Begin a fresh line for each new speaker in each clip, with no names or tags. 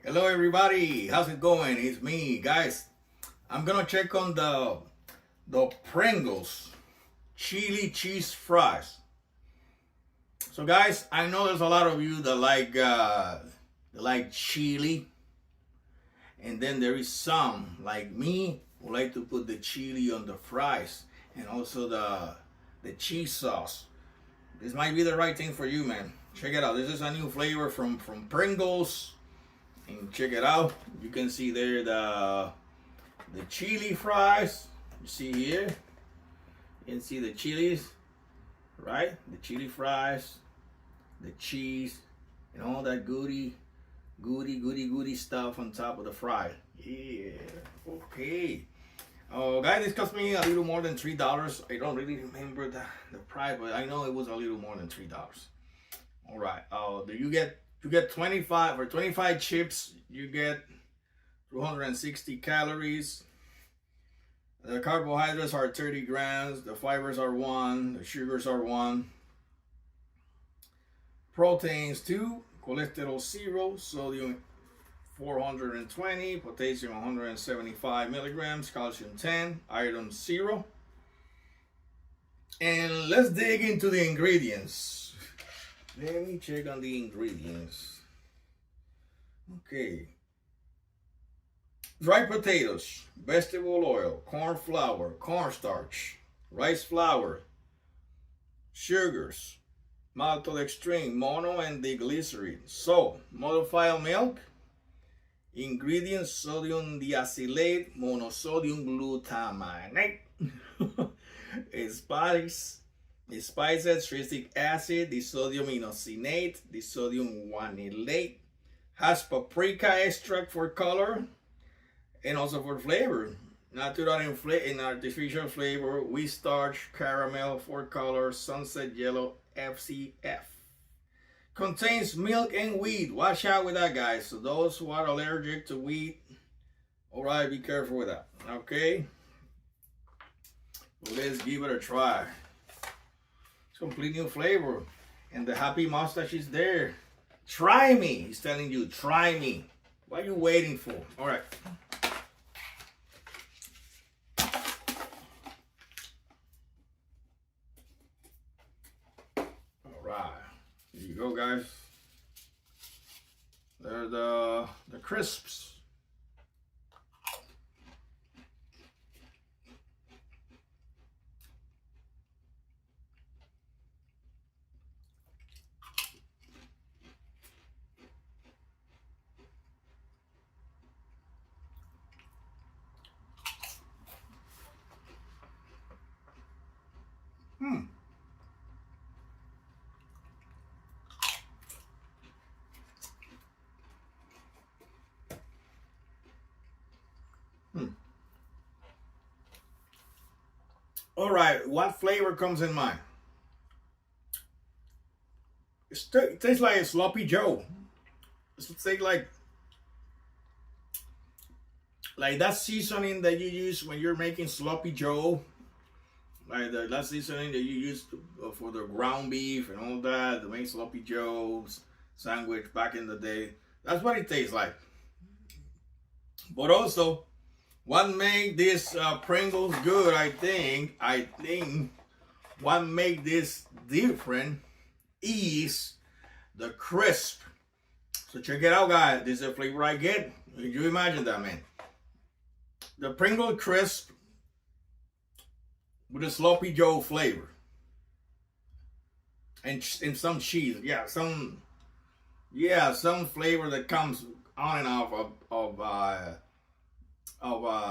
Hello everybody, how's it going? It's me, guys. I'm gonna check on the Pringles Chili Cheese Fries. So guys, I know there's a lot of you that like chili, and then there is some like me who like to put the chili on the fries and also the cheese sauce. This might be the right thing for you, man. Check it out. This is a new flavor from Pringles. And check it out. You can see there the chili fries. You see here. You can see the chilies, right? The chili fries, the cheese, and all that goody stuff on top of the fry. Yeah. Okay. Oh, guys, this cost me a little more than $3. I don't really remember the price, but I know it was a little more than $3. All right. Do you get 25 chips, you get 260 calories. The carbohydrates are 30 grams, the fibers are 1, the sugars are 1, proteins 2, cholesterol 0, sodium 420, potassium 175 milligrams, calcium 10, iron 0. And let's dig into the ingredients. Let me check on the ingredients. Okay. Dry potatoes, vegetable oil, corn flour, cornstarch, rice flour, sugars, maltodextrin, mono and diglycerin, salt, modified milk, ingredients sodium deacylate, monosodium glutamate, spices, citric acid, disodium inosinate, disodium guanylate, has paprika extract for color and also for flavor. Natural and artificial flavor, wheat starch, caramel for color, sunset yellow, FCF. Contains milk and wheat. Watch out with that, guys. So those who are allergic to wheat, all right, be careful with that. Okay. Well, let's give it a try. It's complete new flavor, and the happy mustache is there. Try me. He's telling you, try me. What are you waiting for? All right. All right. Here you go, guys. They're the crisps. Hmm. Hmm. All right, what flavor comes in mind? It tastes like a sloppy Joe. It tastes like that seasoning that you use when you're making sloppy Joe. Like that seasoning that you use for the ground beef and all that, to make sloppy Joe's sandwich back in the day. That's what it tastes like. But also, what made this Pringles good, I think what made this different is the crisp. So check it out, guys. This is the flavor I get. Can you imagine that, man? The Pringles crisp with a sloppy Joe flavor and some cheese. Some flavor that comes on and off of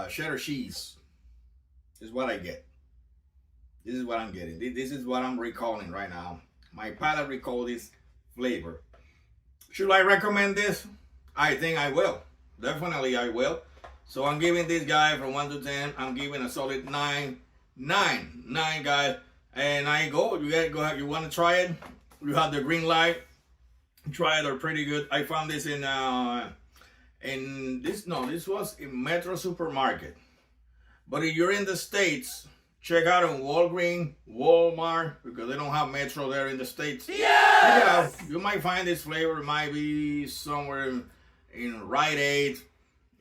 cheddar cheese is what I get. This is what I'm getting. This is what I'm recalling right now. My palate recall this flavor. Should I recommend this? I think I will. Definitely I will. So I'm giving this guy from 1 to 10. I'm giving a solid 9, guys. And I go. You guys go ahead. You want to try it? You have the green light. Try it. They're pretty good. I found this this was in Metro Supermarket. But if you're in the States, check out on Walgreens, Walmart, because they don't have Metro there in the States. Yes! Check it out. You might find this flavor. It might be somewhere in Rite Aid,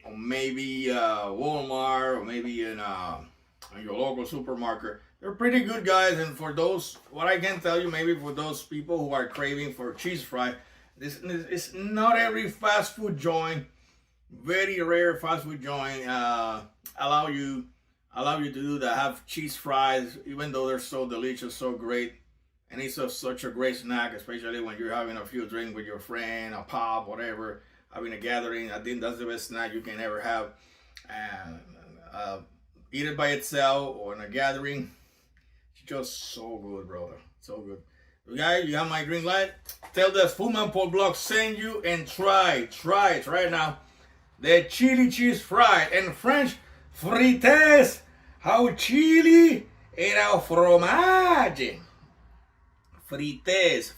or maybe Walmart, or maybe in your local supermarket. They're pretty good, guys. And for those, what I can tell you, maybe for those people who are craving for cheese fry, this is not every fast food joint, very rare fast food joint allow you to do that, have cheese fries, even though they're so delicious, so great. And it's such a great snack, especially when you're having a few drinks with your friend, a pop, whatever, having a gathering. I think that's the best snack you can ever have. Eat it by itself or in a gathering. It's just so good, brother. So good. You guys, you have my green light. Tell the Foodman Paul blog send you and try it right now. The chili cheese fry and French frites au chili e au fromage. Frites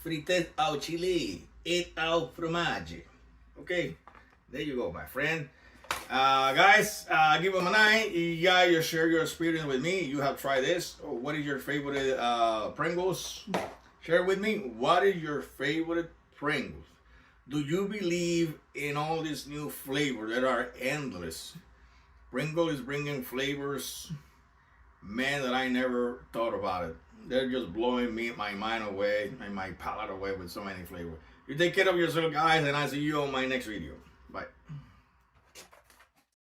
au chili e au fromage. Okay, there you go, my friend. Guys, give them a 9. Yeah, you share your experience with me. You have tried this. Oh, what is your favorite Pringles? Share with me. What is your favorite Pringles? Do you believe in all these new flavors that are endless? Pringles is bringing flavors, man, that I never thought about it. They're just blowing my mind away and my palate away with so many flavors. You take care of yourself, guys, and I'll see you on my next video.